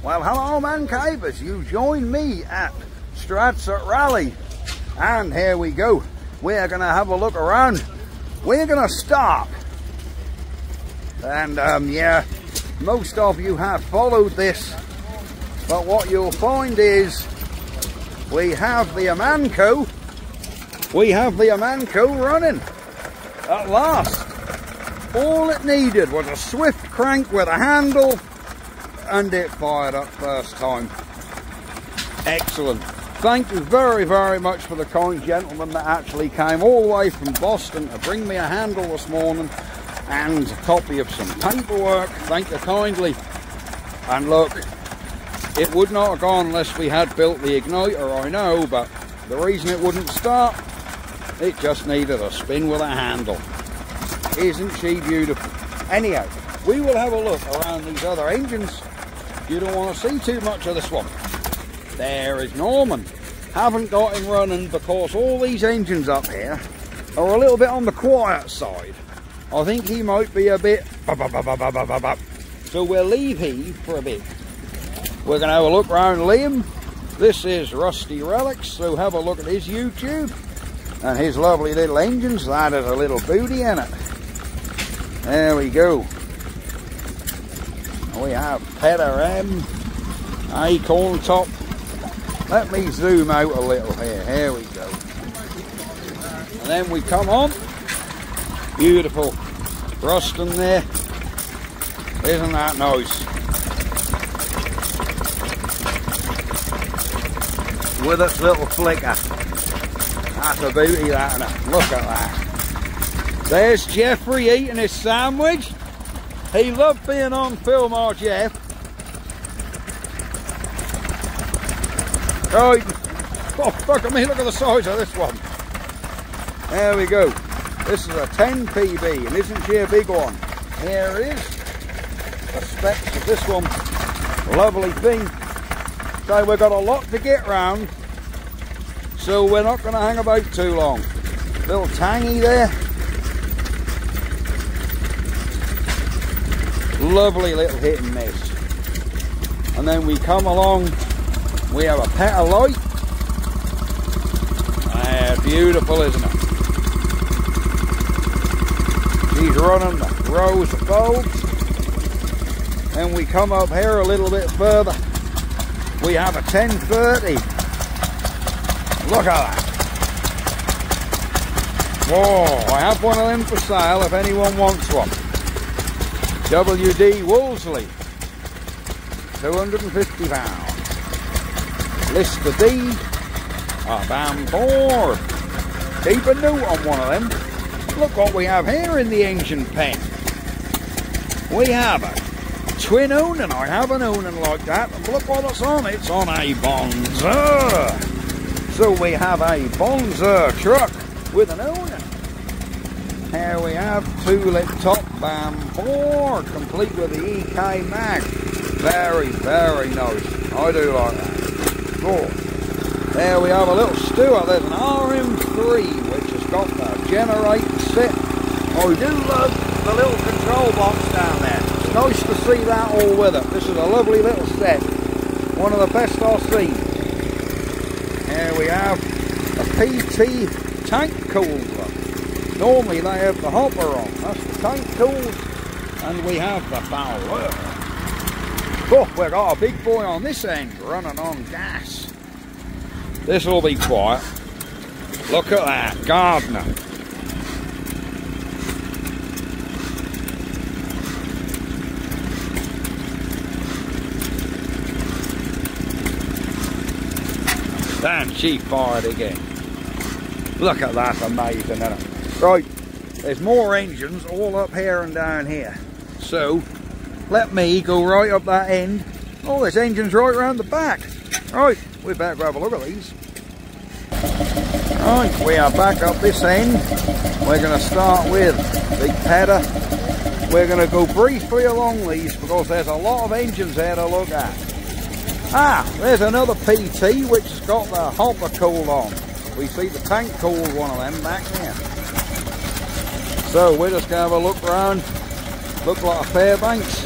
Well, hello mancavers, you join me at Stradsett Rally, and here we go. We're going to have a look around. We're going to start, and yeah, most of you have followed this, but what you'll find is we have the Amanco running at last. All it needed was a swift crank with a handle, and it fired up first time. Excellent. Thank you very, very much for the kind gentleman that actually came all the way from Boston to bring me a handle this morning and a copy of some paperwork. Thank you kindly. And look, it would not have gone unless we had built the igniter, I know, but the reason it wouldn't start, it just needed a spin with a handle. Isn't she beautiful? Anyhow, we will have a look around these other engines. You don't want to see too much of this one. There is Norman. Haven't got him running because all these engines up here are a little bit on the quiet side. I think he might be a bit... So we'll leave he for a bit. We're going to have a look around Liam. This is Rusty Relics, so have a look at his YouTube and his lovely little engines. That is a little booty in it. There we go. We have Petter M, Acorn Top. Let me zoom out a little here. Here we go. And then we come on. Beautiful Ruston there. Isn't that nice? With its little flicker. That's a beauty, that, isn't it? Look at that. There's Jeffrey eating his sandwich. He loved being on film, our Jeff. Right. Oh, fuck at me, look at the size of this one. There we go. This is a 10 PB, and isn't she a big one? Here it is. The specs of this one. Lovely thing. So we've got a lot to get round, so we're not going to hang about too long. Little tangy there. Lovely little hit and miss. And then we come along, we have a Petter light. Beautiful, isn't it? She's running the rows of bulbs. And we come up here a little bit further. We have a 1030. Look at that. Whoa, I have one of them for sale if anyone wants one. WD Wolseley, £250. Lister D, a BAM board. Keep a note on one of them. Look what we have here in the engine pen. We have a twin Onan. I have an Onan like that. And look what it's on. It's on a Bonzer. So we have a Bonzer truck with an Onan. Here we have 2-lit top BAM board, complete with the EK mag. Very, very nice. I do like that. Cool. There we have a little Stewart. There's an RM3, which has got the generator set. I do love the little control box down there. It's nice to see that all with it. This is a lovely little set. One of the best I've seen. Here we have a PT tank cooler. Normally they have the hopper on. That's the tank tools. And we have the Fowler. Oh, we've got a big boy on this end running on gas. This will be quiet. Look at that, Gardner. Damn, she fired again. Look at that, amazing, isn't it? Right, there's more engines all up here and down here. So, let me go right up that end. Oh, there's engines right around the back. Right, we better go have a look at these. Right, we are back up this end. We're going to start with Big Petter. We're going to go briefly along these because there's a lot of engines there to look at. Ah, there's another PT which has got the hopper cooled on. We see the tank cooled one of them back there. So we're just going to have a look round. Look like a Fairbanks.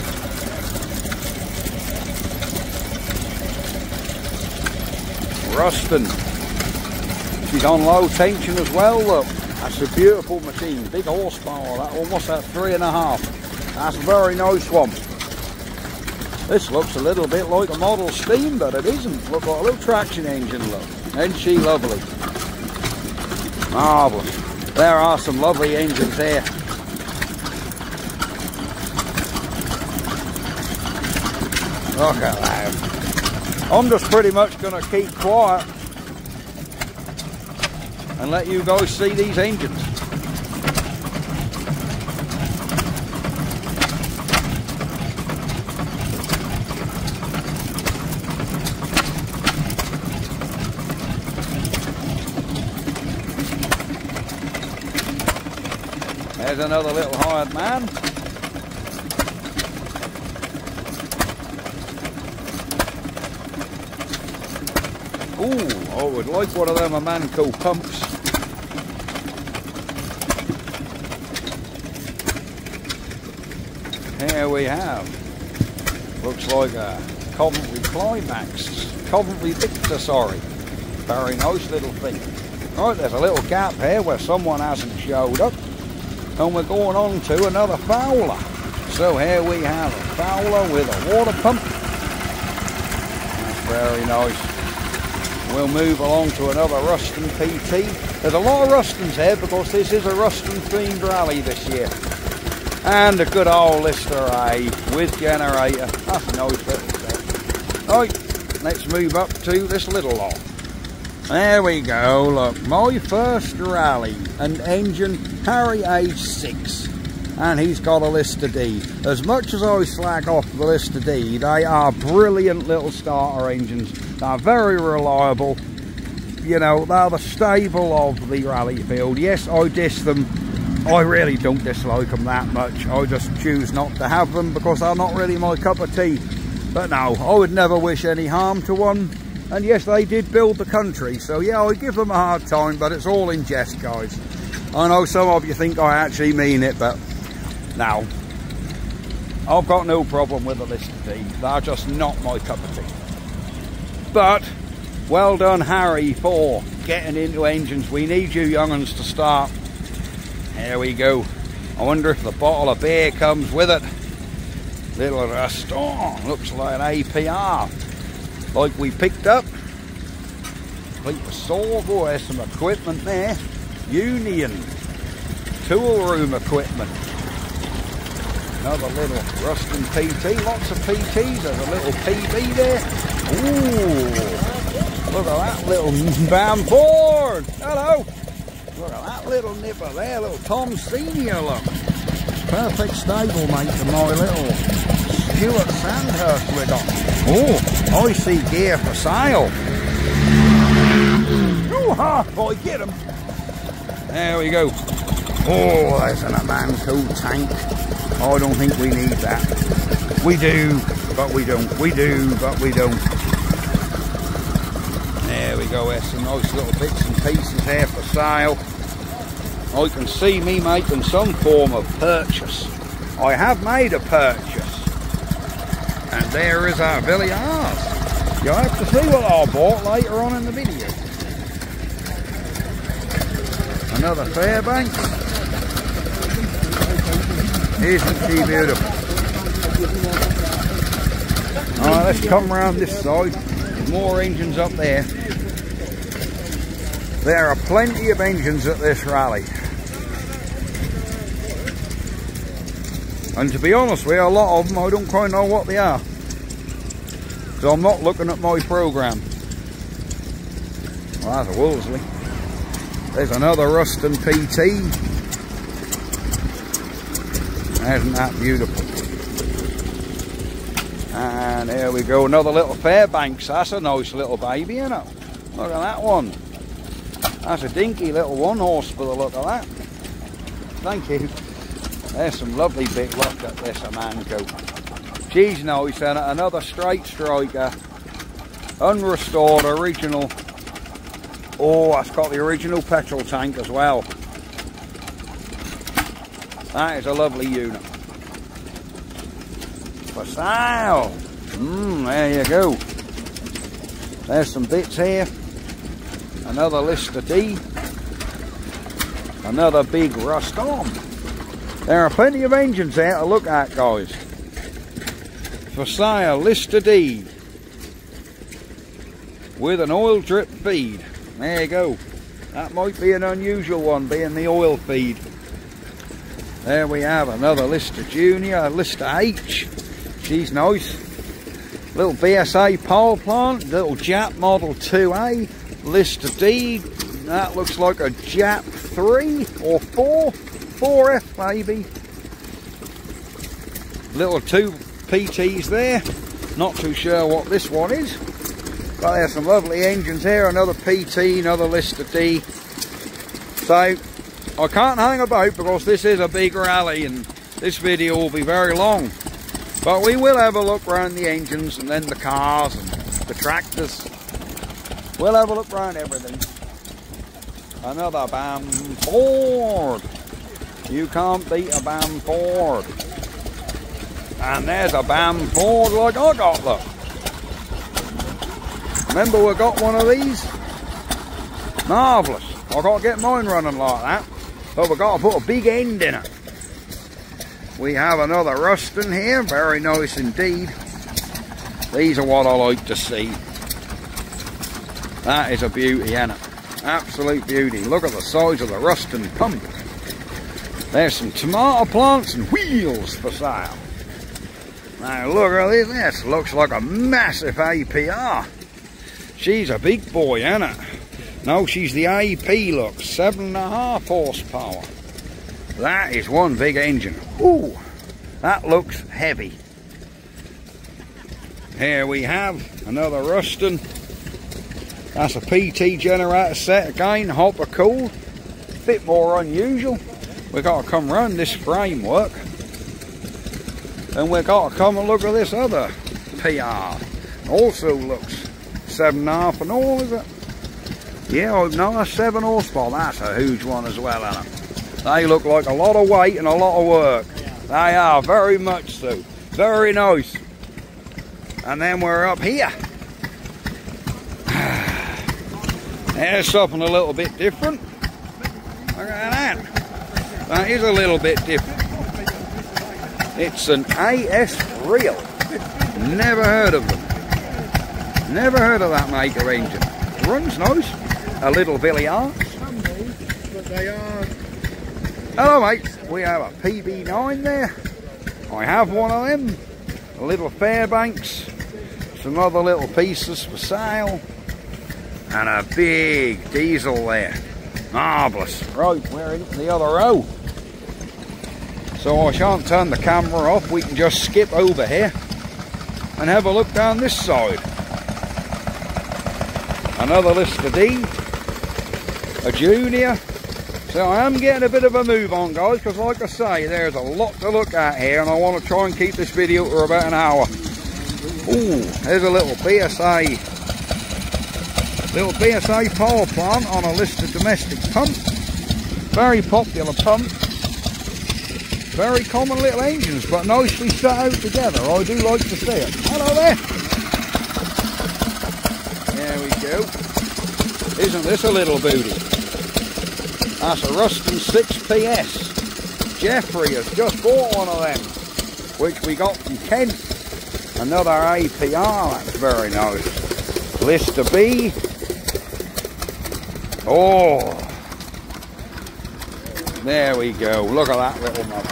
rusting. She's on low tension as well, look. That's a beautiful machine, big horsepower, that almost at 3.5. That's a very nice one. This looks a little bit like a model steam, but it isn't. Look, got a little traction engine, look. Isn't she lovely? Marvellous. There are some lovely engines there. Look at that. I'm just pretty much going to keep quiet and let you guys see these engines. There's another little hired man. Ooh, I would like one of them Amanco pumps. Here we have, looks like a Coventry Climax, Coventry Victor, sorry. Very nice little thing. Right, there's a little gap here where someone hasn't showed up. And we're going on to another Fowler. So here we have a Fowler with a water pump. That's very nice. We'll move along to another Ruston PT. There's a lot of Rustons here because this is a Ruston themed rally this year. And a good old Lister A with generator. That's a nice little thing. Right, let's move up to this little lot. There we go, look, my first rally, an engine Harry age 6, and he's got a Lister D. As much as I slag off the Lister D, they are brilliant little starter engines. They're very reliable, you know, they're the stable of the rally field. Yes, I diss them, I really don't dislike them that much. I just choose not to have them because they're not really my cup of tea. But no, I would never wish any harm to one. And yes, they did build the country, so yeah, I give them a hard time, but it's all in jest, guys. I know some of you think I actually mean it, but no. I've got no problem with the Lister D. They're just not my cup of tea. But, well done, Harry, for getting into engines. We need you young'uns to start. Here we go. I wonder if the bottle of beer comes with it. Little rust. Oh, looks like an APR. Like we picked up. Like the saw, boy, there's some equipment there. Union tool room equipment. Another little Ruston PT, lots of PTs. There's a little PB there. Ooh, look at that little bam board. Hello. Look at that little nipper there, little Tom Senior, look. Perfect stable mate for my little Stuart Sandhurst we got. Oh, I see gear for sale. Ooh-ha, boy, get him. There we go. Oh, there's an Amanco tank. I don't think we need that. We do, but we don't. We do, but we don't. There we go. There's some nice little bits and pieces here for sale. I can see me making some form of purchase. I have made a purchase. And there is our Villiers. You'll have to see what I bought later on in the video. Another Fairbanks. Isn't she beautiful? Alright, let's come around this side. There's more engines up there. There are plenty of engines at this rally. And to be honest with you, a lot of them I don't quite know what they are. So I'm not looking at my programme. Well, that's a Wolseley. There's another Ruston PT. Isn't that beautiful? And here we go, another little Fairbanks. That's a nice little baby, isn't it? Look at that one. That's a dinky little 1 horse for the look of that. Thank you. There's some lovely big look at this Amanco. She's nice, and another straight striker. Unrestored, original. Oh, that's got the original petrol tank as well. That is a lovely unit. For sale. There you go. There's some bits here. another Lister D, another big rust arm. There are plenty of engines there to look at, guys. For sale, Lister D with an oil drip feed. There you go. That might be an unusual one, being the oil feed. There we have another Lister Junior, Lister H. She's nice. Little BSA power plant, little Jap Model 2A, Lister D. That looks like a Jap 3 or 4F maybe. Little 2 PTs there. Not too sure what this one is. But there's some lovely engines here. Another PT, another Lister D. So I can't hang about because this is a big rally and this video will be very long. But we will have a look around the engines and then the cars and the tractors. We'll have a look around everything. Another BAM Ford. You can't beat a BAM Ford. And there's a BAM Ford like I got, look. Remember we got one of these? Marvellous. I've got to get mine running like that. But we've got to put a big end in it. We have another Ruston here. Very nice indeed. These are what I like to see. That is a beauty, isn't it? Absolute beauty. Look at the size of the Ruston pump. There's some tomato plants and wheels for sale. Now look at this. This looks like a massive APR. She's a big boy, isn't it? No, she's the AP, look. 7.5 horsepower. That is one big engine. Ooh, that looks heavy. Here we have another Ruston. That's a PT generator set again, hopper cooled. Bit more unusual. We've got to come round this framework. And we've got to come and look at this other PR. Also looks 7.5 and all, is it? Yeah, no, that's 7 horsepower. That's a huge one as well, isn't it? They look like a lot of weight and a lot of work. They are, very much so. Very nice. And then we're up here. There's something a little bit different. Look at that. That is a little bit different. It's an AS Real. Never heard of them. Never heard of that maker engine. Runs nice. A little Billy Arts. But they are. Hello mate. We have a PB9 there. I have one of them. A little Fairbanks. Some other little pieces for sale. And a big diesel there. Marvellous. Right, we're in the other row. So I shan't turn the camera off. We can just skip over here and have a look down this side. Another Lister D, a Junior. So I am getting a bit of a move on, guys, because like I say, there's a lot to look at here and I want to try and keep this video for about an hour. Ooh, there's a little BSA power plant on a Lister domestic pump. Very popular pump. Very common little engines, but nicely set out together. I do like to see it. Hello there. There we go. Isn't this a little booty? That's a Ruston 6PS. Jeffrey has just bought one of them, which we got from Kent. Another APR, that's very nice. Lister B. Oh, there we go. Look at that little mother.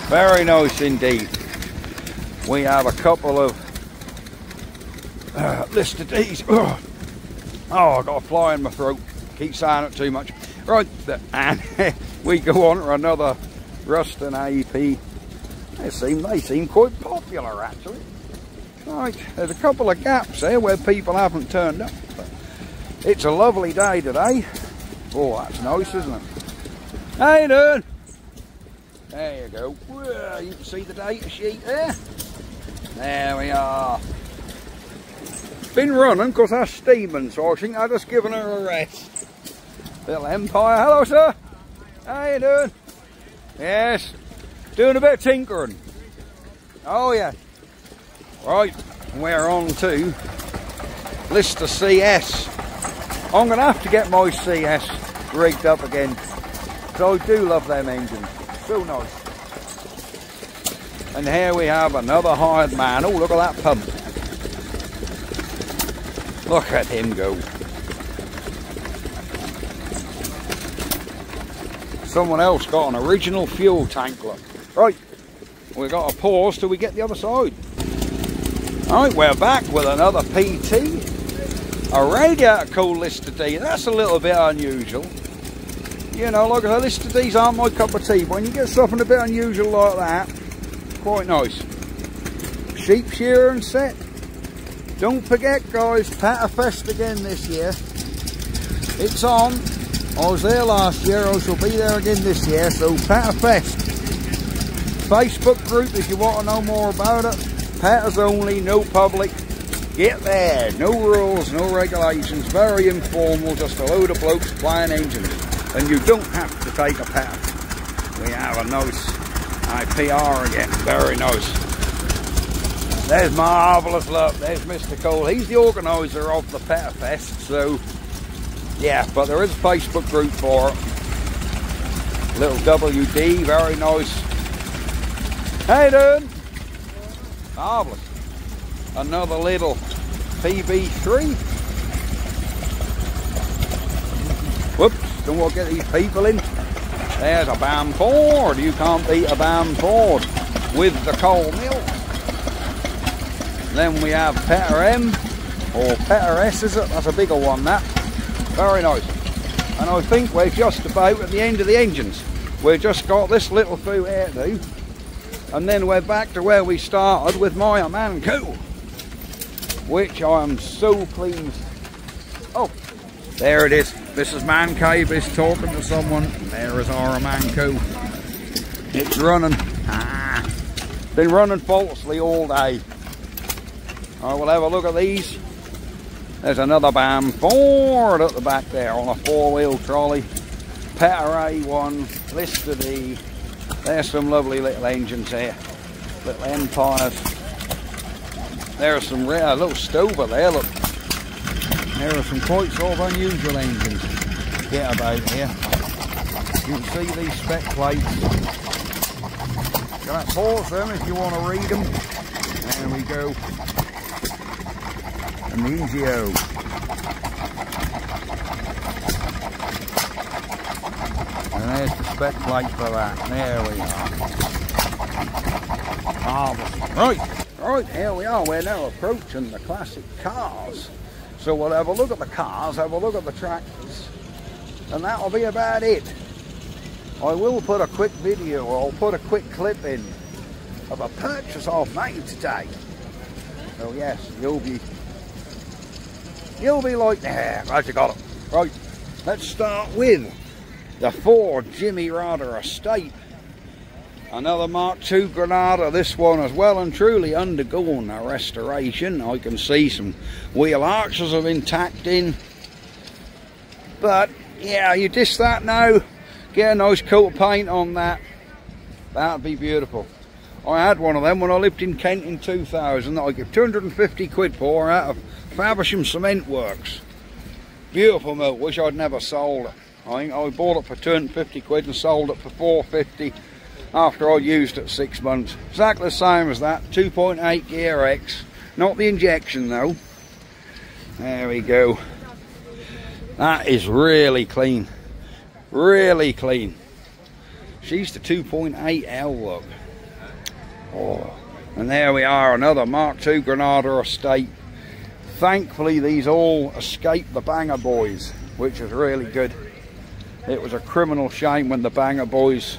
Very nice indeed. We have a couple of Lister D's. Oh, I got a fly in my throat. Keep saying it too much. Right, and we go on to another Ruston AP. They seem quite popular actually. Right, there's a couple of gaps there where people haven't turned up. But it's a lovely day today. Oh, that's nice, isn't it? How you doing? There you go. Whoa, you can see the data sheet there. There we are. Been running because that's steaming, so I think I've just given her a rest. Little Empire. Hello, sir. How you doing? Yes. Doing a bit of tinkering. Oh yeah. Right, we're on to Lister CS. I'm going to have to get my CS rigged up again. So I do love them engines. So nice. And here we have another hired man. Oh, look at that pump. Look at him go. Someone else got an original fuel tank, look. Right, we've got to pause till we get the other side. Alright, we're back with another PT. A radiator cooled Lister D. That's a little bit unusual. You know, like I said, Lister D's aren't my cup of tea, but when you get something a bit unusual like that, quite nice. Sheep shearer and set. Don't forget, guys, Patterfest again this year. It's on. I was there last year, I shall be there again this year, so Patterfest. Facebook group if you want to know more about it. Patters only, no public. Get there, no rules, no regulations, very informal, just a load of blokes flying engines. And you don't have to take a patter. We have a nice IPR again, very nice. There's marvellous, look, there's Mr. Cole. He's the organiser of the Patterfest, so yeah, but there is a Facebook group for it. Little WD, very nice. How you doing? Marvellous. Another little PB3. Whoops, don't want to get these people in. There's a BAM Ford. You can't beat a BAM Ford with the coal mill. Then we have Petter M, or Petter S is it? That's a bigger one, that. Very nice. And I think we're just about at the end of the engines. We've just got this little through here too. And then we're back to where we started with my Manco, which I am so pleased. Oh, there it is. Mrs. Mancave is talking to someone. There is our Manco. It's running. Been running falsely all day. I will have a look at these. There's another BAM Ford at the back there on a 4-wheel trolley. Petter A1, Lister D. There's some lovely little engines here. Little Empires. There's some rare little Stover there, look. There are some quite sort of unusual engines to get about here. You can see these spec plates. Gonna pause them if you want to read them. There we go. And the EGO. And there's the spec plate for that. There we are. Marvellous. Right, here we are. We're now approaching the classic cars. So we'll have a look at the cars, have a look at the tractors, and that'll be about it. I will put a quick video, or I'll put a quick clip in of a purchase I've made today. So yes, you'll be like, yeah, right, you got it. Right, let's start with the Ford Jimmy Rodder Estate. Another Mark II Granada, this one has well and truly undergone a restoration. I can see some wheel arches have been tacked in. But yeah, you dish that now, get a nice coat of paint on that. That'd be beautiful. I had one of them when I lived in Kent in 2000 that I gave 250 quid for out of Faversham Cement Works. Beautiful milk, wish I'd never sold it. I think I bought it for 250 quid and sold it for 450 after I used it 6 months. Exactly the same as that, 2.8 gear X, not the injection though. There we go. That is really clean, really clean. She's the 2.8L look. Oh, and there we are, another Mark II Granada Estate. Thankfully these all escaped the Banger Boys, which is really good. It was a criminal shame when the Banger Boys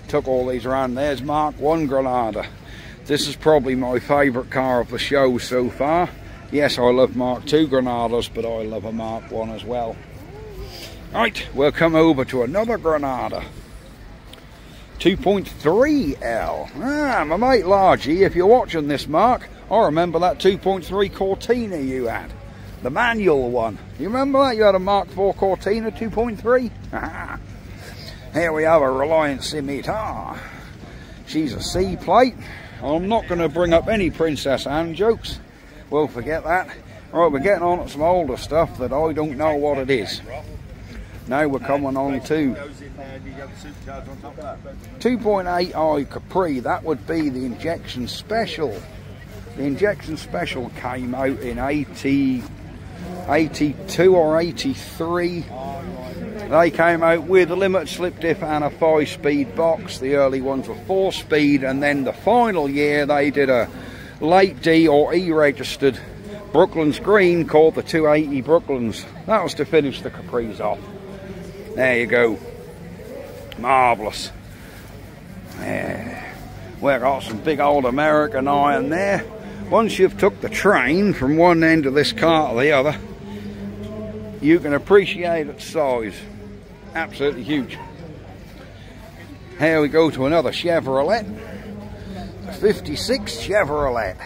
took all these around. There's Mark I Granada. This is probably my favourite car of the show so far. Yes, I love Mark II Granadas, but I love a Mark I as well. Right, we'll come over to another Granada. 2.3L. My mate Largy, if you're watching this, Mark, I remember that 2.3 Cortina you had. The manual one. You remember that? You had a Mark IV Cortina 2.3? Here we have a Reliance Scimitar. She's a C plate. I'm not going to bring up any Princess Anne jokes. We'll forget that. Right, we're getting on to some older stuff that I don't know what it is. Now we're coming on to 2.8i Capri. That would be the injection special. The injection special came out in 82 or 83. They came out with a limited slip diff and a 5-speed box. The early ones were 4-speed, and then the final year they did a late D or E registered Brooklands green called the 280 Brooklands. That was to finish the Capris off. There you go. Marvellous. Yeah. We've got some big old American iron there. Once you've took the train from one end of this car to the other, you can appreciate its size. Absolutely huge. Here we go to another Chevrolet. The 56 Chevrolet.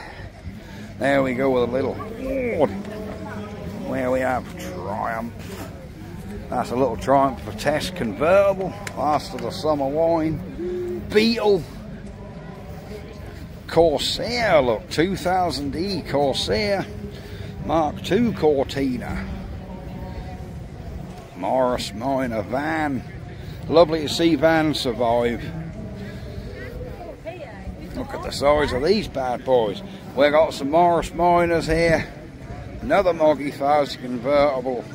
There we go with a little Ford. Where we have Triumph. That's a little Triumph for test convertible. Last of the summer wine. Beetle. Corsair, look, 2000E Corsair. Mark II Cortina. Morris Minor van. Lovely to see vans survive. Look at the size of these bad boys. We've got some Morris Minors here. Another Moggy Fuzz convertible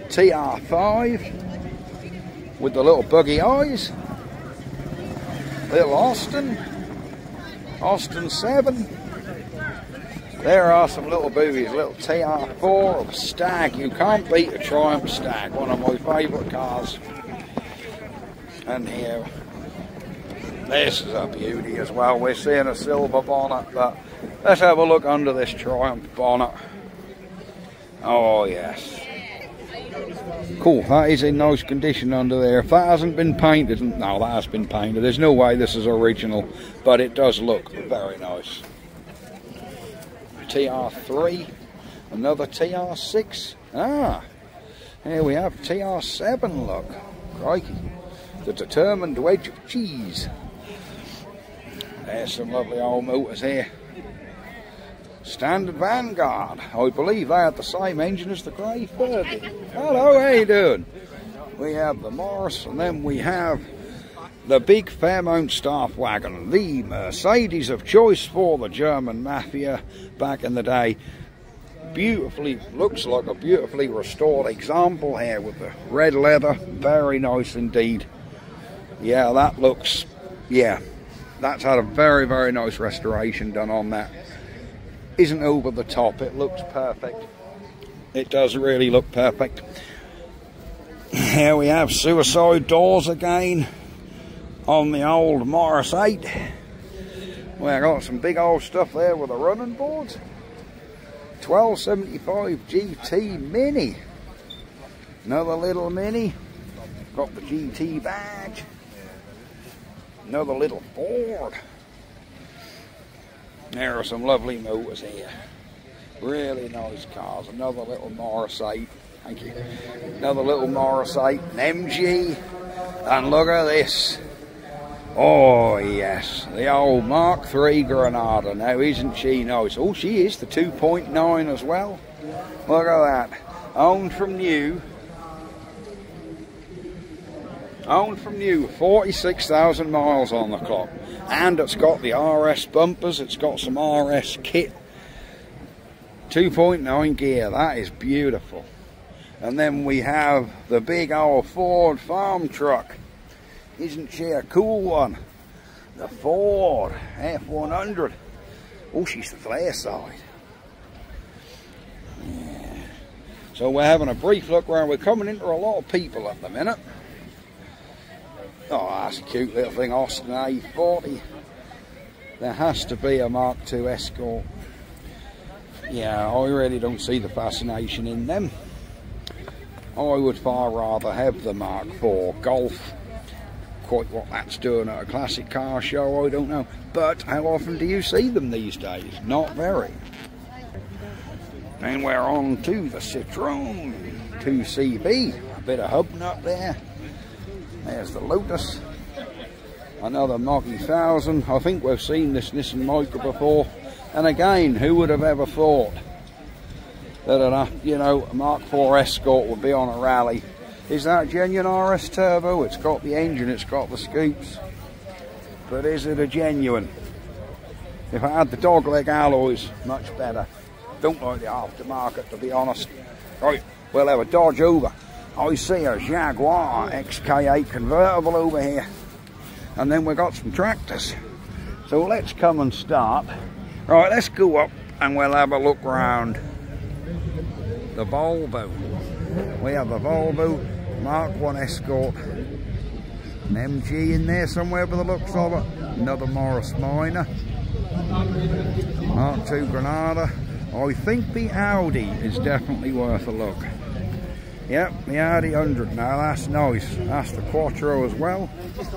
TR5 with the little buggy eyes. Little Austin 7. There are some little boobies, little TR4 of Stag. You can't beat a Triumph Stag, one of my favourite cars. And here, this is a beauty as well. We're seeing a silver bonnet, but let's have a look under this Triumph bonnet. Oh yes. Cool, that is in nice condition under there. If that hasn't been painted, no, that has been painted. There's no way this is original, but it does look very nice. TR3, another TR6. Ah, here we have TR7, look. Crikey. The determined wedge of cheese. There's some lovely old motors here. Standard Vanguard. I believe they had the same engine as the Grey Fergie. Hello, how you doing? We have the Morris, and then we have the big Fairmount Staff Wagon, the Mercedes of choice for the German Mafia back in the day. Beautifully, looks like a beautifully restored example here with the red leather. Very nice indeed. Yeah, that looks, yeah, that's had a very, very nice restoration done on that. Isn't over the top, it looks perfect. It does really look perfect. Here we have suicide doors again on the old Morris 8. Well, I got some big old stuff there with the running boards. 1275 GT Mini. Another little Mini. Got the GT badge. Another little Ford. There are some lovely motors here. Really nice cars. Another little Morris 8. Thank you. Another little Morris 8. An MG. And look at this. Oh yes, the old Mark III Granada. Now isn't she nice? Oh, she is the 2.9 as well. Look at that. Owned from new. Owned from new. 46,000 miles on the clock. And it's got the RS bumpers. It's got some RS kit. 2.9 gear. That is beautiful. And then we have the big old Ford farm truck. Isn't she a cool one? The Ford F100. Oh, she's the flare side. Yeah. So we're having a brief look around. We're coming into a lot of people at the minute. Oh, that's a cute little thing. Austin A40. There has to be a Mark II Escort. Yeah, I really don't see the fascination in them. I would far rather have the Mark IV Golf. Quite what that's doing at a classic car show, I don't know. But how often do you see them these days? Not very. And we're on to the Citroen 2CV. A bit of hub nut there. There's the Lotus. Another Moggy 1000. I think we've seen this Nissan Micra before. And again, who would have ever thought that a Mark IV Escort would be on a rally? Is that a genuine RS turbo? It's got the engine, it's got the scoops. But is it a genuine? If I had the dogleg alloys, much better. Don't like the aftermarket, to be honest. Right, we'll have a Dodge over. I see a Jaguar XK8 convertible over here. And then we've got some tractors. So let's come and start. Right, let's go up and we'll have a look round the Volvo. We have the Volvo Mark I Escort. An MG in there somewhere by the looks of it. Another Morris Minor. Mark II Granada. I think the Audi is definitely worth a look. Yep, the Audi 100 now, that's nice. That's the Quattro as well.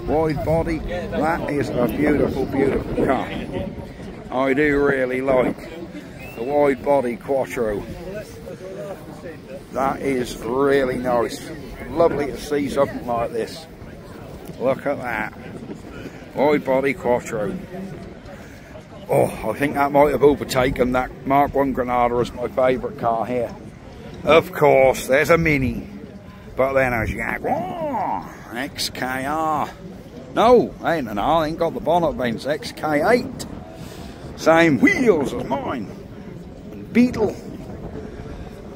Wide body, that is a beautiful, beautiful car. I do really like the wide body Quattro. That is really nice. Lovely to see something like this. Look at that. Wide body Quattro. Oh, I think that might have overtaken that Mark I Granada as my favourite car here. Of course, there's a Mini, but then a Jaguar XKR. No, ain't an R, ain't got the bonnet vents. XK8. Same wheels as mine. And Beetle.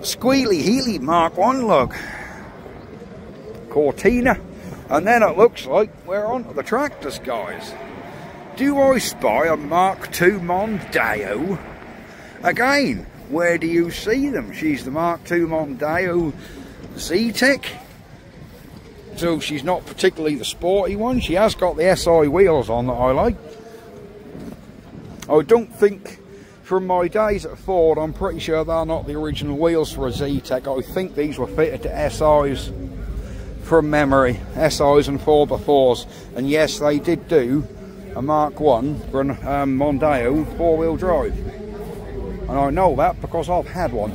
Squealy Healy Mark I lug. Cortina. And then it looks like we're on to the tractors, guys. Do I spy a Mark II Mondeo? Again, where do you see them? She's the Mark II Mondeo Z-Tech. So she's not particularly the sporty one. She has got the SI wheels on that I like. I don't think, from my days at Ford, I'm pretty sure they're not the original wheels for a Z-Tech. I think these were fitted to SIs from memory. SIs and 4x4s. And yes, they did do a Mark I Mondeo 4-wheel drive. And I know that because I've had one.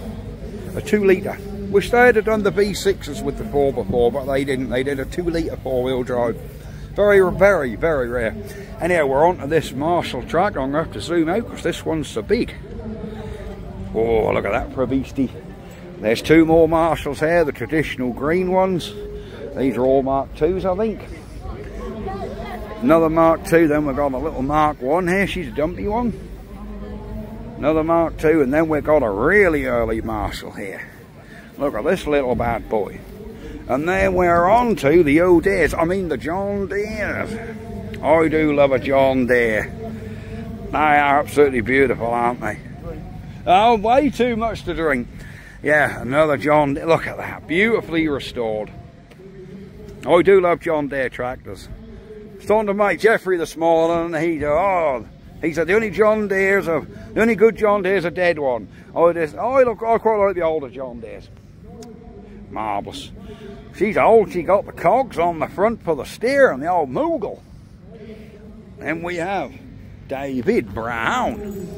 A 2-litre. Wish they had done the V6s with the 4x4, but they didn't. They did a 2-litre 4-wheel drive. Very, very, very rare. Anyhow, we're on to this Marshall track. I'm going to have to zoom out because this one's so big. Oh, look at that for a beastie. There's two more Marshalls here, the traditional green ones. These are all Mark IIs, I think. Another Mark II, then we've got a little Mark I here. She's a dumpy one. Another Mark II, and then we've got a really early Marshall here. Look at this little bad boy. And then we're on to the O'Deers. I mean the John Deeres. I do love a John Deere. They are absolutely beautiful, aren't they? Oh, way too much to drink. Yeah, another John Deere. Look at that, beautifully restored. I do love John Deere tractors. I was talking to mate Jeffrey this morning, and he said the only John Deeres the only good John Deere's a dead one. I quite like the older John Deeres. Marvellous. She's old, she got the cogs on the front for the steer and the old Moogle. And we have David Brown.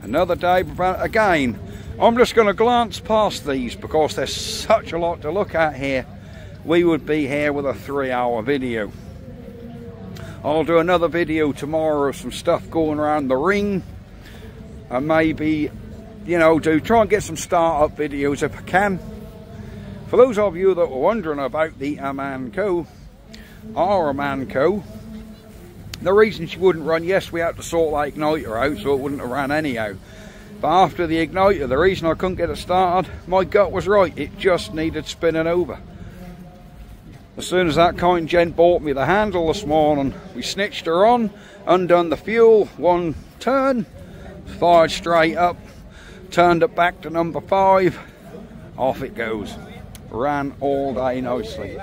Another David Brown. Again, I'm just going to glance past these because there's such a lot to look at here. We would be here with a 3-hour video. I'll do another video tomorrow of some stuff going around the ring. And maybe, you know, try and get some start-up videos if I can. For those of you that were wondering about the Amanco, our Amanco, the reason she wouldn't run, yes, we had to sort the igniter out so it wouldn't have ran anyhow. But after the igniter, the reason I couldn't get it started, my gut was right, it just needed spinning over. As soon as that kind gent bought me the handle this morning, we snitched her on, undone the fuel, one turn, fired straight up, turned it back to number 5, off it goes. Ran all day nicely.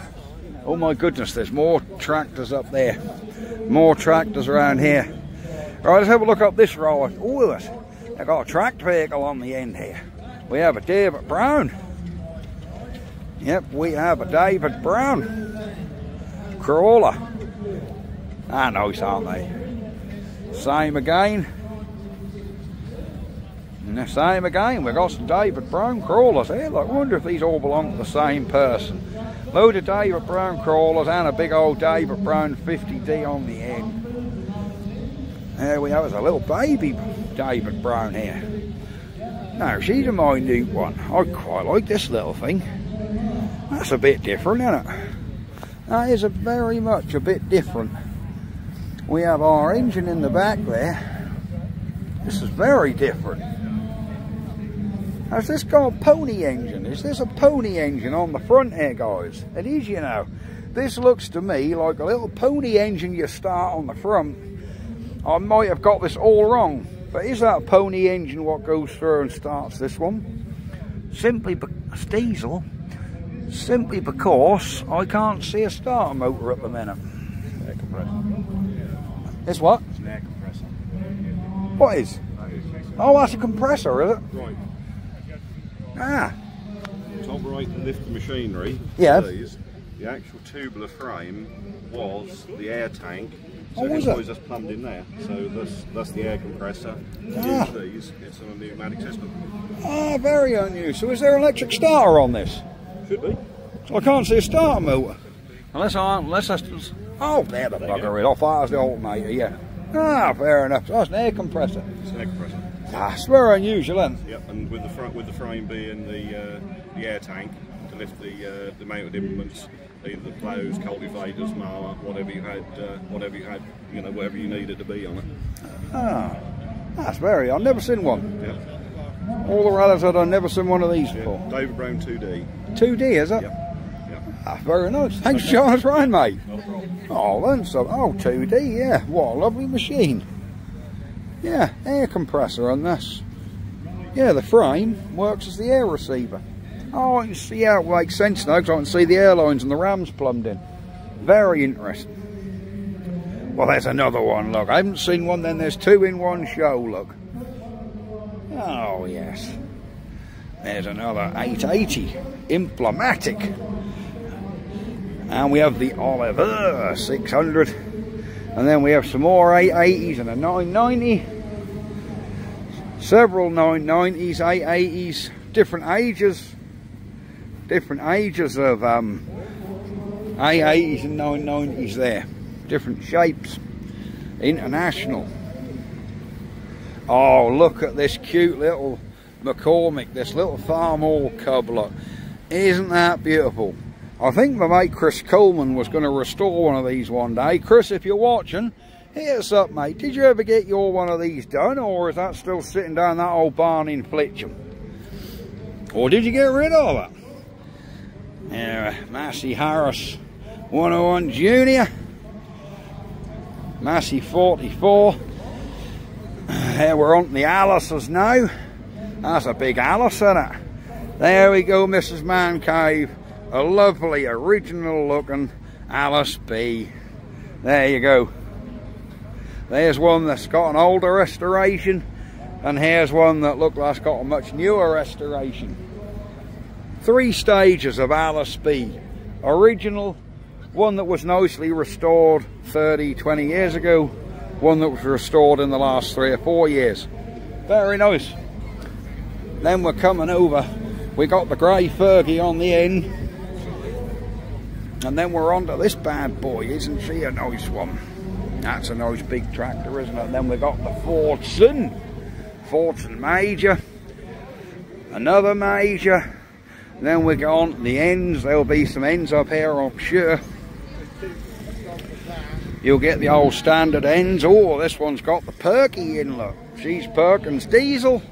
Oh my goodness, there's more tractors up there. More tractors around here. Right, let's have a look up this road. Oh, they've got a tracked vehicle on the end here. We have a David Brown. Yep, we have a David Brown. Corolla. Ah, nice, aren't they? Same again. And the same again, we've got some David Brown crawlers here. Look, I wonder if these all belong to the same person. Load of David Brown crawlers and a big old David Brown 50D on the end. There we have, there's a little baby David Brown here. Now, she's a minute one. I quite like this little thing. That's a bit different, isn't it? That is very much a bit different. We have our engine in the back there. This is very different. Has this got a pony engine? Is this a pony engine on the front here, guys? It is, you know. This looks to me like a little pony engine you start on the front. I might have got this all wrong, but is that a pony engine what goes through and starts this one? It's diesel. Simply because I can't see a starter motor at the minute. Air compressor. It's what? It's an air compressor. What is? Oh, that's a compressor, is it? Right. Ah. Top right and lift the machinery. Yeah. Please. The actual tubular frame was the air tank. So Oh, was it it? was just plumbed in there. So that's the air compressor. Ah. Use these. It's on a pneumatic system. Ah, very unusual. So is there an electric starter on this? Should be. So I can't see a starter motor. Unless that's just... Oh, there the bugger is. Off as the alternator, yeah. Ah, fair enough. So that's an air compressor. It's an air compressor. That's very unusual, isn't it? Yep, and with the frame being the air tank to lift the mounted implements, either the ploughs, cultivators, mower, whatever you had, you know, whatever you needed to be on it. Ah, that's very... I've never seen one. Yep. All the rallies I've never seen one of these before. Yeah. David Brown 2D. 2D, is it? Yep. Yep. Ah, very nice. Thanks for showing us around, mate. No problem. Oh, then so. Oh, 2D, yeah. What a lovely machine. Yeah, air compressor on this. Yeah, the frame works as the air receiver. Oh, I can see how it makes sense now because I can see the airlines and the rams plumbed in. Very interesting. Well, there's another one, look. I haven't seen one, then there's two in one show, look. Oh, yes. There's another 880 Implematic. And we have the Oliver 600. And then we have some more 880s and a 990. Several 990s, 880s, different ages of 880s and 990s there. Different shapes. International. Oh, look at this cute little McCormick, this little farm all cub, look. Isn't that beautiful? I think my mate Chris Coleman was going to restore one of these one day. Chris, if you're watching, hit us up, mate. Did you ever get your one of these done, or is that still sitting down that old barn in Flitcham? Or did you get rid of it? Yeah, Massey Harris 101 Junior. Massey 44. Here we're on the Alice's now. That's a big Alice, isn't it? There we go, Mrs. Man Cave. A lovely, original looking Alice B. There you go. There's one that's got an older restoration, and here's one that looks like it's got a much newer restoration. 3 stages of Alice B. Original, one that was nicely restored 30, 20 years ago, one that was restored in the last 3 or 4 years. Very nice. Then we're coming over, we got the grey Fergie on the end, and then we're on to this bad boy. Isn't she a nice one? That's a nice big tractor, isn't it? Then we got the Fordson Major, another Major. Then we go on to the ends. There'll be some ends up here, I'm sure. You'll get the old standard ends. Oh, this one's got the Perky in, look. She's Perkins diesel.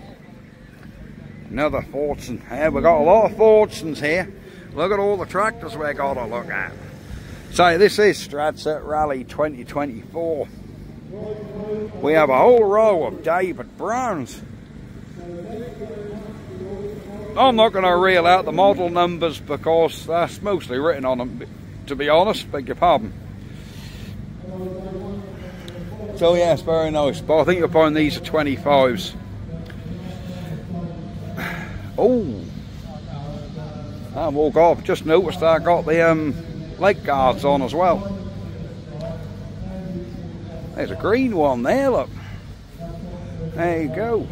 Another Fordson. Yeah, we've got a lot of Fordsons here. Look at all the tractors we've got to look at. So this is Stradsett Rally 2024. We have a whole row of David Browns. I'm not going to reel out the model numbers because that's mostly written on them, to be honest, beg your pardon. So yes, very nice, but I think you'll find these are 25s. Oh, I've just noticed I got the leg guards on as well. There's a green one there, look. There you go.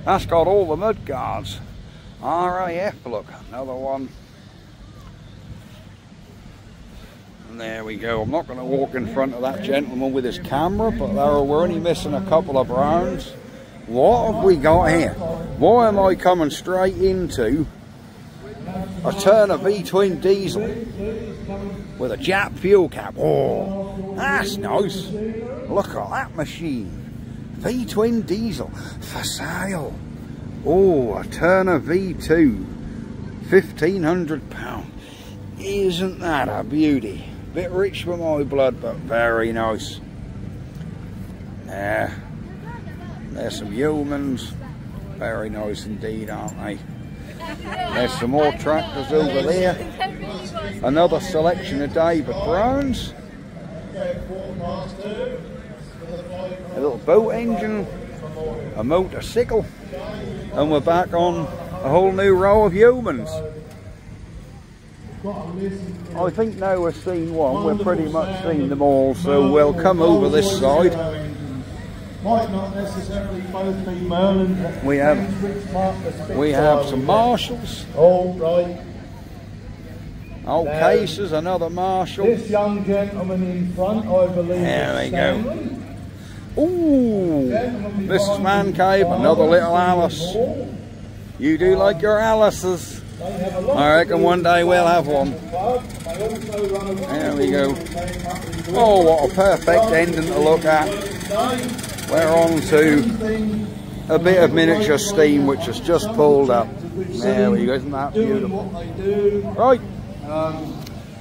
That's got all the mud guards. RAF, look, another one. And there we go. I'm not going to walk in front of that gentleman with his camera, but we're only missing a couple of browns. What have we got here? Why am I coming straight into a Turner V-twin diesel with a Jap fuel cap? Oh, that's nice. Look at that machine. V-twin diesel for sale. Oh, a Turner V2, £1,500. Isn't that a beauty? Bit rich for my blood, but very nice. There's some Yeomans. Very nice indeed, aren't they? There's some more tractors over there. Another selection of David Browns. A little boat engine. A motorcycle. And we're back on a whole new row of Yeomans. I think now we've seen one, we've pretty much seen them all, so we'll come over this side. Might not necessarily both be Merlin. We have some Marshalls. Oh, right. Old Cases, another Marshall. This young gentleman in front, I believe. There we go. Ooh, this is Man Cave, another little Alice. You do like your Alices. I reckon one day we'll have one. There we go. Oh, what a perfect ending to look at. We're on to a bit of miniature steam which has just pulled up. There we go, isn't that beautiful? Right.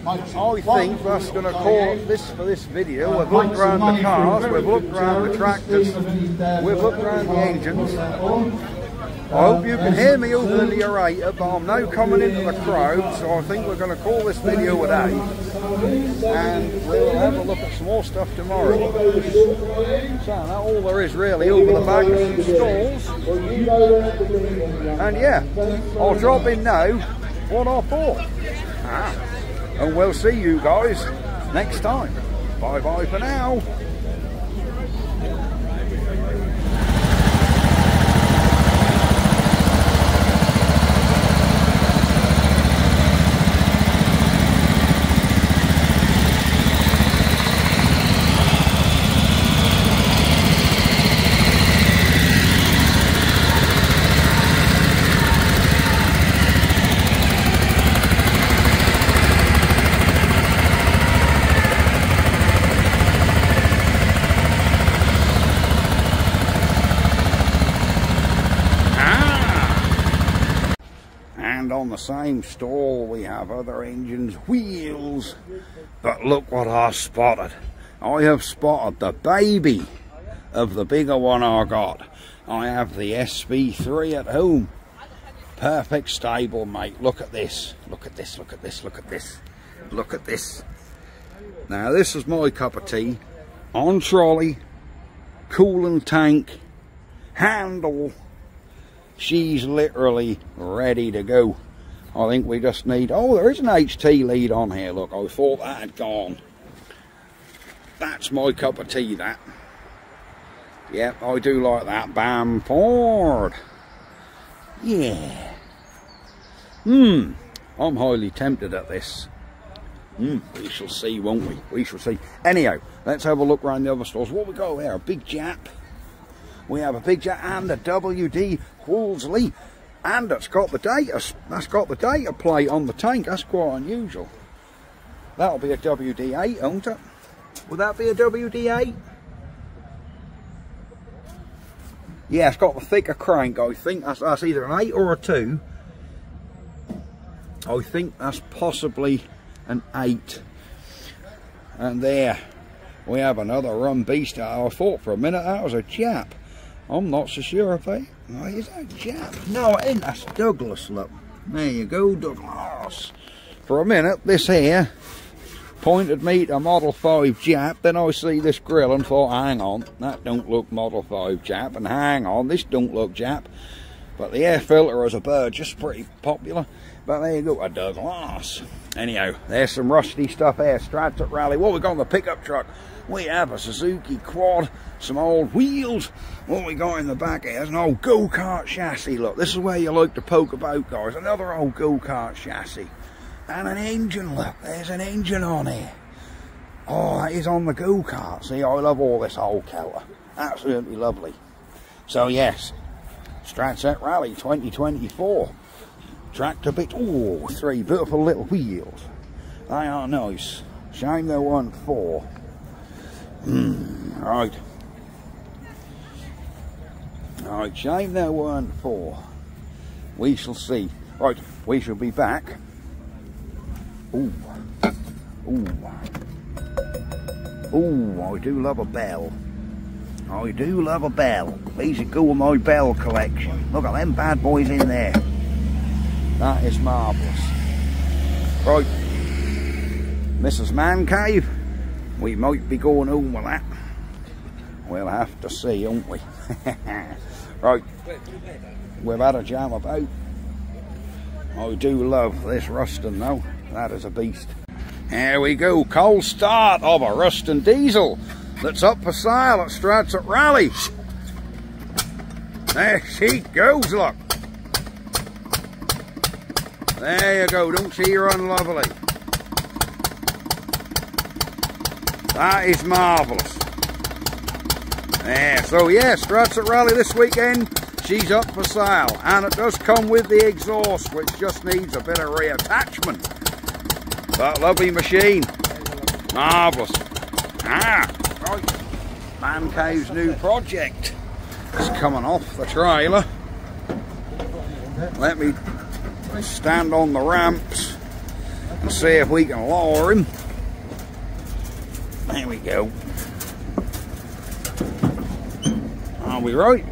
I think that's going to call it this for this video. We've looked around the cars, we've looked around the tractors, we've looked around the engines. I hope you can hear me over the narrator, but I'm now coming into the crowd, so I think we're going to call this video a day. And we'll have a look at some more stuff tomorrow. So that's all there is really over the back of some stalls. And yeah, I'll drop in now what I thought. And we'll see you guys next time. Bye bye for now. On the same stall we have other engines, wheels, but look what I spotted. I have spotted the baby of the bigger one I got. I have the SB3 at home. Perfect stable, mate. Look at this, look at this, look at this, look at this, look at this. Now this is my cup of tea. On trolley, coolant tank, handle. She's literally ready to go. I think we just need... Oh, there is an HT lead on here. Look, I thought that had gone. That's my cup of tea, that. Yep, I do like that. Bamford. Yeah. I'm highly tempted at this. We shall see, won't we? We shall see. Anyhow, let's have a look around the other stores. What we got there? A big Jap. We have a big Jap and a WD Wolseley. And it's got the data. That's got the data plate on the tank. That's quite unusual. That'll be a WD8, won't it? Would that be a WD8? Yeah, it's got the thicker crank. I think that's either an 8 or a 2. I think that's possibly an 8. And there we have another run beast. I thought for a minute that was a Jap. I'm not so sure if they... Oh, is that Jap? No, it ain't. That's Douglas, look. There you go, Douglas. For a minute, this here pointed me to Model 5 Jap. Then I see this grill and thought, hang on, that don't look Model 5 Jap. And hang on, this don't look Jap. But the air filter as a bird, just pretty popular. But there you go, a Douglas. Anyhow, there's some rusty stuff here. Stradsett Rally. What we got on the pickup truck? We have a Suzuki quad, some old wheels. What we got in the back here is an old go-kart chassis. Look, this is where you like to poke about, guys. Another old go-kart chassis. And an engine, look, there's an engine on here. Oh, that is on the go-kart. See, I love all this old kelter. Absolutely lovely. So yes, Stradsett Rally 2024. Tractor bit, oh, 3 beautiful little wheels. They are nice. Shame there weren't 4. Right. Right, shame there weren't 4. We shall see. Right, we shall be back. Ooh. Ooh. Ooh, I do love a bell. I do love a bell. These would go with my bell collection. Look at them bad boys in there. That is marvellous. Right. Mrs. Man Cave. We might be going home with that. We'll have to see, won't we? Right. We've had a jam about. I do love this Ruston though. That is a beast. Here we go. Cold start of a Ruston diesel that's up for sale at Stradsett Rally. There she goes, look. There you go. Don't she run lovely? That is marvellous. Yeah, so yeah, Stradsett Rally this weekend, she's up for sale. And it does come with the exhaust, which just needs a bit of reattachment. That lovely machine. Marvellous. Ah, right. Man Cave's new project is coming off the trailer. Let me stand on the ramps and see if we can lower him. There we go. Are we right?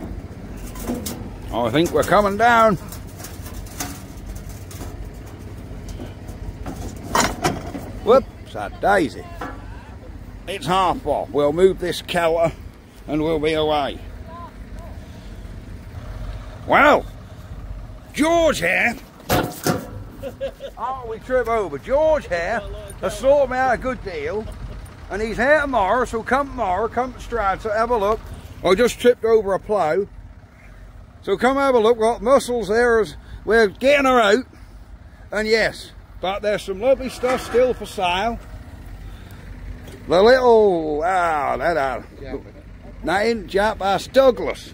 I think we're coming down. Whoops, that daisy. It's half off. We'll move this kelter and we'll be away. Well, George here. Oh, we trip over. George here has sorted me out a good deal. And he's here tomorrow, so come tomorrow, come to Stradsett, have a look. I just tripped over a plough. So come have a look. We've got mussels there as we're getting her out. And yes, but there's some lovely stuff still for sale. The little, that ain't Jap, that's Douglas.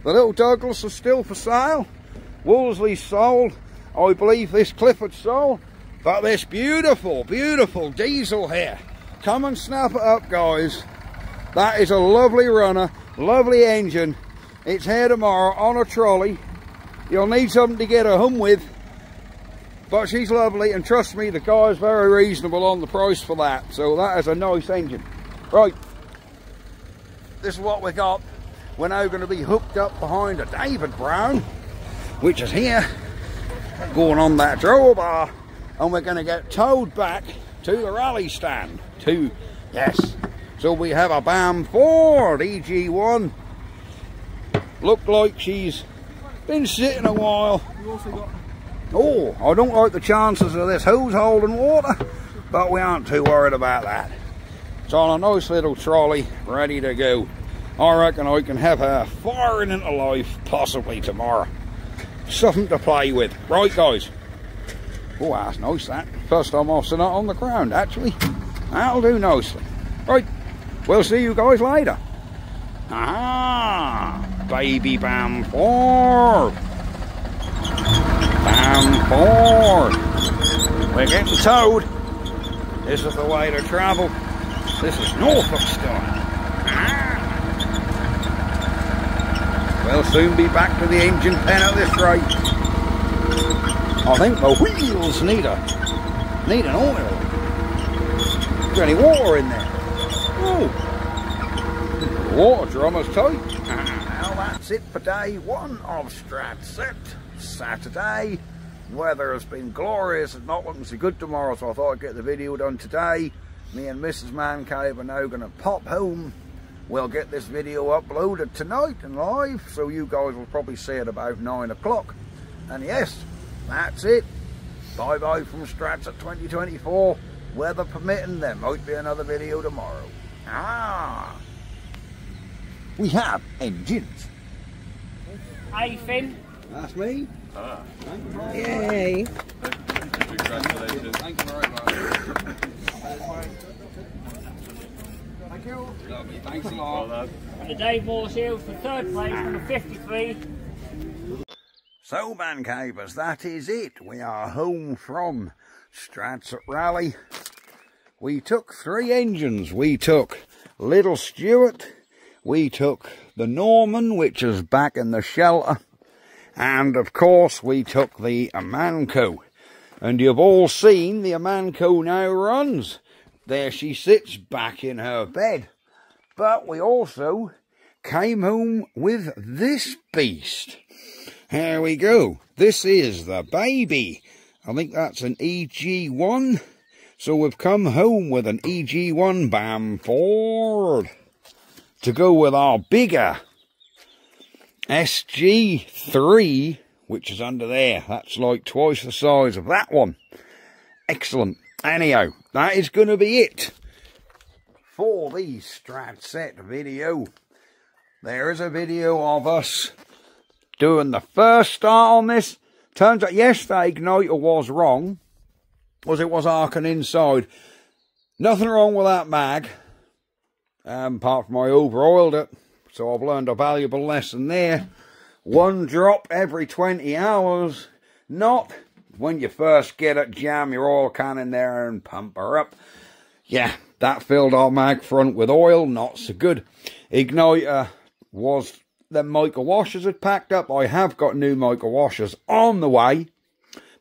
The little Douglas is still for sale. Wolseley's sold. I believe this Clifford's sold. But this beautiful, beautiful diesel here. Come and snap it up, guys. That is a lovely runner, lovely engine. It's here tomorrow on a trolley. You'll need something to get her home with. But she's lovely, and trust me, the guy's very reasonable on the price for that. So that is a nice engine. Right, this is what we got. We're now going to be hooked up behind a David Brown, which is here, going on that drawbar, and we're going to get towed back to the rally stand. Yes. So we have a BAM Ford EG1. Looked like she's been sitting a while. Oh, I don't like the chances of this hose holding water, but we aren't too worried about that. It's on a nice little trolley, ready to go. I reckon I can have her firing into life, possibly tomorrow. Something to play with. Right, guys. Oh, that's nice, that. First time I've seen it on the ground, actually. That'll do nicely. Right, we'll see you guys later. Ah, baby BAM Ford. BAM Ford. We're getting towed. This is the way to travel. This is Norfolk style. Ah. We'll soon be back to the engine pen at this rate. I think the wheels need an oil. Is there any water in there? Oh, the water drum is tight. Well, that's it for day 1 of Stradsett. Saturday. Weather has been glorious. It's not looking so good tomorrow, so I thought I'd get the video done today. Me and Mrs. Man Cave are now going to pop home. We'll get this video uploaded tonight and live, so you guys will probably see it about 9 o'clock. And yes, that's it. Bye bye from Stradsett 2024. Weather permitting, there might be another video tomorrow. Ah. We have engines. Hey, Finn. That's me. Yay. Congratulations. Thank you very much. Thank you. Lovely. Thanks a lot. And the Dave Morse here for third place, number 53. So, man cavers, that is it. We are home from Stradsett Rally. We took 3 engines. We took Little Stuart, we took the Norman, which is back in the shelter, and of course we took the Amanco. And you've all seen the Amanco now runs. There she sits back in her bed. But we also came home with this beast. Here we go. This is the baby. I think that's an EG1. So we've come home with an EG1 Bamford to go with our bigger SG3, which is under there. That's like twice the size of that one. Excellent. Anyhow, that is going to be it for the Stradsett video. There is a video of us doing the first start on this. Turns out, yes, the igniter was wrong, as it was arcing inside. Nothing wrong with that mag, apart from I over-oiled it, so I've learned a valuable lesson there. 1 drop every 20 hours, not when you first get it, jam your oil can in there and pump her up. Yeah, that filled our mag front with oil, not so good. Igniter was, the mica washers had packed up. I have got new mica washers on the way,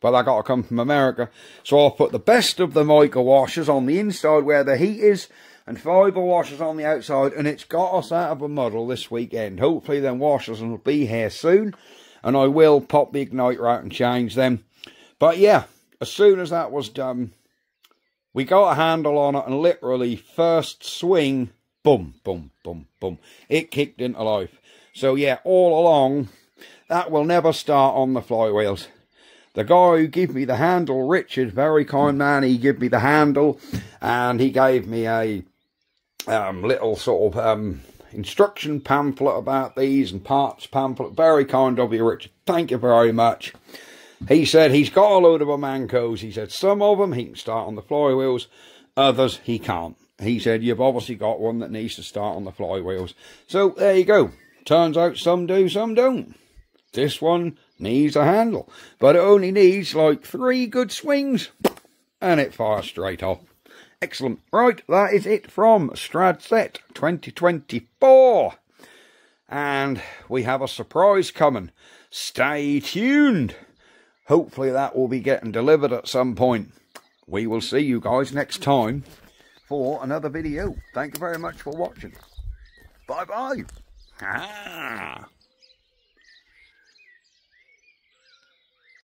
but I got to come from America. So I'll put the best of the mica washers on the inside where the heat is, and fibre washers on the outside, and it's got us out of a muddle this weekend. Hopefully them washers will be here soon, and I will pop the igniter out and change them. But yeah, as soon as that was done, we got a handle on it, and literally first swing, boom, boom, boom, boom, it kicked into life. So yeah, all along, that will never start on the flywheels. The guy who gave me the handle, Richard, very kind man, he gave me the handle, and he gave me a little sort of instruction pamphlet about these, and parts pamphlet. Very kind of you, Richard. Thank you very much. He said he's got a load of Amancos. He said some of them he can start on the flywheels, others he can't. He said you've obviously got one that needs to start on the flywheels. So there you go. Turns out some do, some don't. This one needs a handle, but it only needs like 3 good swings, and it fires straight off. Excellent. Right, that is it from Stradsett 2024. And we have a surprise coming. Stay tuned. Hopefully that will be getting delivered at some point. We will see you guys next time for another video. Thank you very much for watching. Bye-bye. Ah.